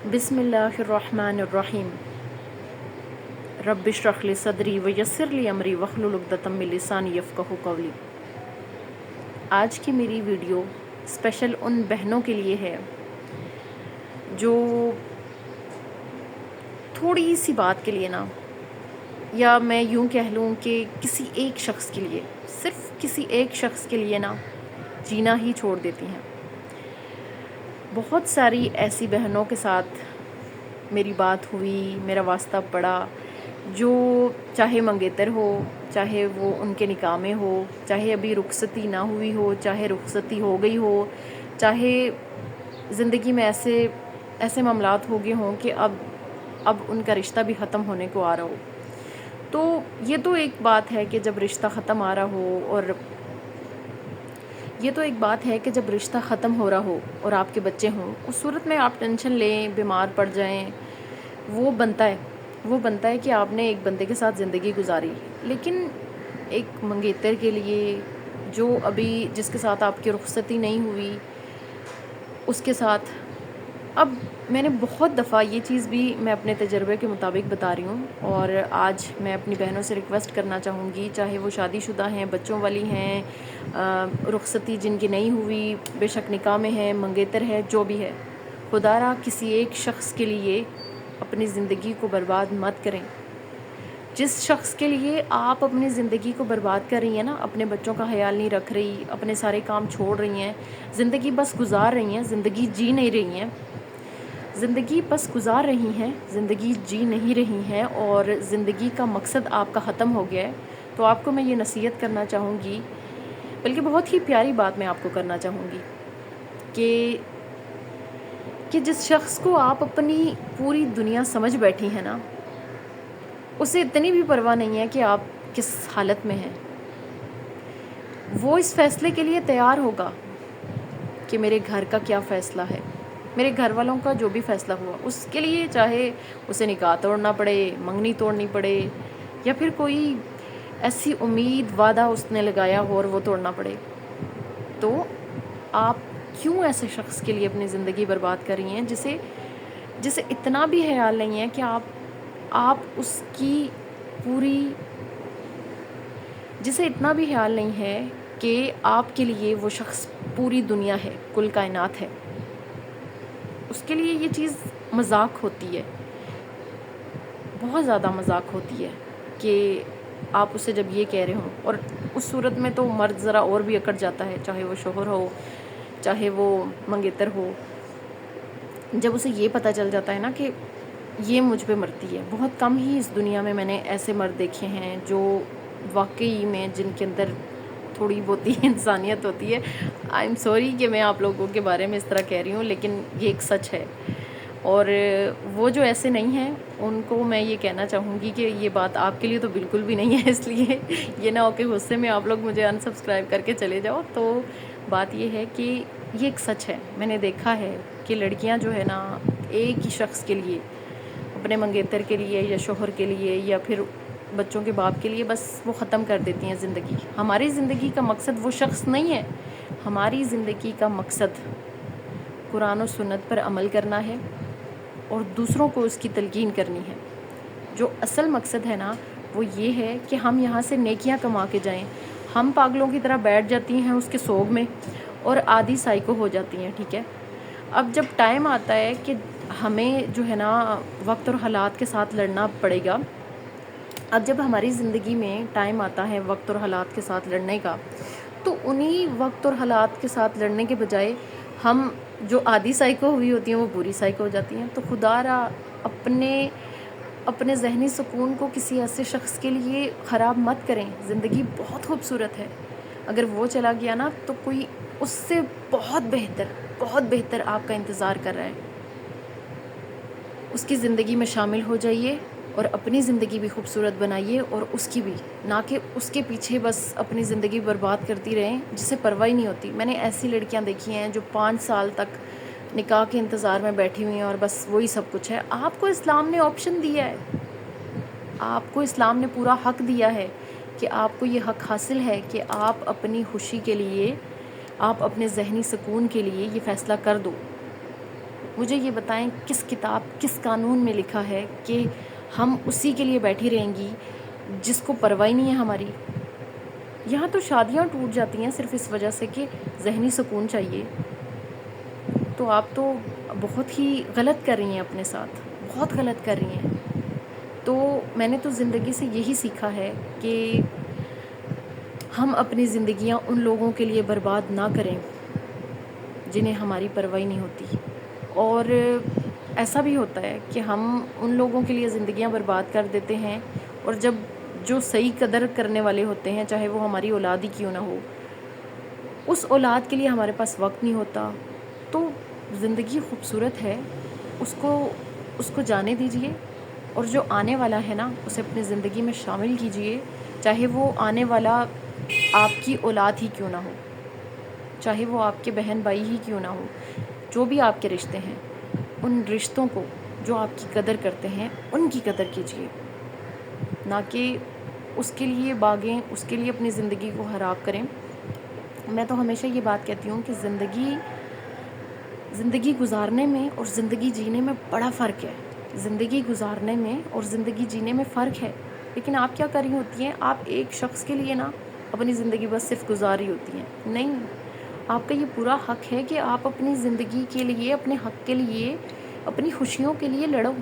بسم اللہ الرحمن الرحیم رب اشرح لی صدری ویسر لی امری واحلل عقدۃ من لسانی یفقہوا قولی۔ آج کی میری ویڈیو اسپیشل ان بہنوں کے لیے ہے جو تھوڑی سی بات کے لیے یا میں یوں کہہ لوں کہ کسی ایک شخص کے لیے، صرف کسی ایک شخص کے لیے جینا ہی چھوڑ دیتی ہیں۔ بہت ساری ایسی بہنوں کے ساتھ میری بات ہوئی، میرا واسطہ پڑا، جو چاہے منگیتر ہو، چاہے وہ ان کے نکاح میں ہو، چاہے ابھی رخصتی نہ ہوئی ہو، چاہے رخصتی ہو گئی ہو، چاہے زندگی میں ایسے معاملات ہو گئے ہوں کہ اب ان کا رشتہ بھی ختم ہونے کو آ رہا ہو۔ تو یہ تو ایک بات ہے کہ جب رشتہ ختم آ رہا ہو، اور یہ تو ایک بات ہے کہ جب رشتہ ختم ہو رہا ہو اور آپ کے بچے ہوں، اس صورت میں آپ ٹینشن لیں، بیمار پڑ جائیں، وہ بنتا ہے کہ آپ نے ایک بندے کے ساتھ زندگی گزاری۔ لیکن ایک منگیتر کے لیے جو ابھی جس کے ساتھ آپ کی رخصتی نہیں ہوئی، اس کے ساتھ اب میں نے بہت دفعہ یہ چیز بھی میں اپنے تجربے کے مطابق بتا رہی ہوں، اور آج میں اپنی بہنوں سے ریکویسٹ کرنا چاہوں گی، چاہے وہ شادی شدہ ہیں، بچوں والی ہیں، رخصتی جن کی نہیں ہوئی، بے شک نکاح میں ہیں، منگیتر ہے، جو بھی ہے، خدا را کسی ایک شخص کے لیے اپنی زندگی کو برباد مت کریں۔ جس شخص کے لیے آپ اپنی زندگی کو برباد کر رہی ہیں اپنے بچوں کا خیال نہیں رکھ رہی، اپنے سارے کام چھوڑ رہی ہیں، زندگی بس گزار رہی ہیں، زندگی جی نہیں رہی ہیں، زندگی بس گزار رہی ہیں، زندگی جی نہیں رہی ہیں، اور زندگی کا مقصد آپ کا ختم ہو گیا ہے، تو آپ کو میں یہ نصیحت کرنا چاہوں گی، بلکہ بہت ہی پیاری بات میں آپ کو کرنا چاہوں گی کہ جس شخص کو آپ اپنی پوری دنیا سمجھ بیٹھی ہیں اسے اتنی بھی پرواہ نہیں ہے کہ آپ کس حالت میں ہیں۔ وہ اس فیصلے کے لیے تیار ہوگا کہ میرے گھر کا کیا فیصلہ ہے، میرے گھر والوں کا جو بھی فیصلہ ہوا اس کے لیے، چاہے اسے نکاح توڑنا پڑے، منگنی توڑنی پڑے، یا پھر کوئی ایسی امید وعدہ اس نے لگایا ہو اور وہ توڑنا پڑے، تو آپ کیوں ایسے شخص کے لیے اپنی زندگی برباد کر رہی ہیں جسے اتنا بھی خیال نہیں ہے کہ آپ اس کی پوری، جسے اتنا بھی خیال نہیں ہے کہ آپ کے لیے وہ شخص پوری دنیا ہے، کل کائنات ہے۔ اس کے لیے یہ چیز مذاق ہوتی ہے، بہت زیادہ مذاق ہوتی ہے کہ آپ اسے جب یہ کہہ رہے ہوں، اور اس صورت میں تو مرد ذرا اور بھی اکڑ جاتا ہے، چاہے وہ شوہر ہو، چاہے وہ منگیتر ہو، جب اسے یہ پتہ چل جاتا ہے کہ یہ مجھ پہ مرتی ہے۔ بہت کم ہی اس دنیا میں نے ایسے مرد دیکھے ہیں جو واقعی میں جن کے اندر تھوڑی بہت ہی انسانیت ہوتی ہے۔ آئی ایم سوری کہ میں آپ لوگوں کے بارے میں اس طرح کہہ رہی ہوں، لیکن یہ ایک سچ ہے، اور وہ جو ایسے نہیں ہیں ان کو میں یہ کہنا چاہوں گی کہ یہ بات آپ کے لیے تو بالکل بھی نہیں ہے، اس لیے یہ نہ ہو کہ غصے میں آپ لوگ مجھے انسبسکرائب کر کے چلے جاؤ۔ تو بات یہ ہے کہ یہ ایک سچ ہے، میں نے دیکھا ہے کہ لڑکیاں جو ہے ایک ہی شخص کے لیے، اپنے منگیتر کے لیے یا شوہر کے لیے یا پھر بچوں کے باپ کے لیے، بس وہ ختم کر دیتی ہیں زندگی۔ ہماری زندگی کا مقصد وہ شخص نہیں ہے، ہماری زندگی کا مقصد قرآن و سنت پر عمل کرنا ہے اور دوسروں کو اس کی تلقین کرنی ہے۔ جو اصل مقصد ہے وہ یہ ہے کہ ہم یہاں سے نیکیاں کما کے جائیں۔ ہم پاگلوں کی طرح بیٹھ جاتی ہیں اس کے سوگ میں اور آدھی سائیکو ہو جاتی ہیں، ٹھیک ہے۔ اب جب ٹائم آتا ہے کہ ہمیں جو ہے وقت اور حالات کے ساتھ لڑنا پڑے گا، اب جب ہماری زندگی میں ٹائم آتا ہے وقت اور حالات کے ساتھ لڑنے کا، تو انہی وقت اور حالات کے ساتھ لڑنے کے بجائے ہم جو آدھی سائیکو ہوئی ہوتی ہیں وہ پوری سائیکو ہو جاتی ہیں۔ تو خدا را اپنے ذہنی سکون کو کسی ایسے شخص کے لیے خراب مت کریں۔ زندگی بہت خوبصورت ہے، اگر وہ چلا گیا تو کوئی اس سے بہت بہتر آپ کا انتظار کر رہا ہے۔ اس کی زندگی میں شامل ہو جائیے اور اپنی زندگی بھی خوبصورت بنائیے، اور اس کی بھی، نہ کہ اس کے پیچھے بس اپنی زندگی برباد کرتی رہیں جسے پرواہ ہی نہیں ہوتی۔ میں نے ایسی لڑکیاں دیکھی ہیں جو 5 سال تک نکاح کے انتظار میں بیٹھی ہوئی ہیں اور بس وہی سب کچھ ہے۔ آپ کو اسلام نے آپشن دیا ہے، آپ کو اسلام نے پورا حق دیا ہے کہ آپ کو یہ حق حاصل ہے کہ آپ اپنی خوشی کے لیے، آپ اپنے ذہنی سکون کے لیے یہ فیصلہ کر دو مجھے یہ بتائیں کس کتاب کس قانون میں لکھا ہے کہ ہم اسی کے لیے بیٹھی رہیں گی جس کو پرواہ نہیں ہے ہماری. یہاں تو شادیاں ٹوٹ جاتی ہیں صرف اس وجہ سے کہ ذہنی سکون چاہیے. تو آپ تو بہت ہی غلط کر رہی ہیں اپنے ساتھ، بہت غلط کر رہی ہیں. تو میں نے تو زندگی سے یہی سیکھا ہے کہ ہم اپنی زندگیاں ان لوگوں کے لیے برباد نہ کریں جنہیں ہماری پرواہ نہیں ہوتی. اور ایسا بھی ہوتا ہے کہ ہم ان لوگوں کے لیے زندگیاں برباد کر دیتے ہیں، اور جب جو صحیح قدر کرنے والے ہوتے ہیں، چاہے وہ ہماری اولاد ہی کیوں نہ ہو، اس اولاد کے لیے ہمارے پاس وقت نہیں ہوتا. تو زندگی خوبصورت ہے، اس کو جانے دیجئے، اور جو آنے والا ہے نا اسے اپنی زندگی میں شامل کیجئے، چاہے وہ آنے والا آپ کی اولاد ہی کیوں نہ ہو، چاہے وہ آپ کے بہن بھائی ہی کیوں نہ ہو. جو بھی آپ کے رشتے ہیں، ان رشتوں کو جو آپ کی قدر کرتے ہیں ان کی قدر کیجئے، نہ کہ اس کے لیے باغیں، اس کے لیے اپنی زندگی کو خراب کریں. میں تو ہمیشہ یہ بات کہتی ہوں کہ زندگی گزارنے میں اور زندگی جینے میں بڑا فرق ہے. زندگی گزارنے میں اور زندگی جینے میں فرق ہے، لیکن آپ کیا کر رہی ہوتی ہیں؟ آپ ایک شخص کے لیے نا اپنی زندگی بس صرف گزار رہی ہوتی ہیں. نہیں، آپ کا یہ پورا حق ہے کہ آپ اپنی زندگی کے لیے، اپنے حق کے لیے، اپنی خوشیوں کے لیے لڑو.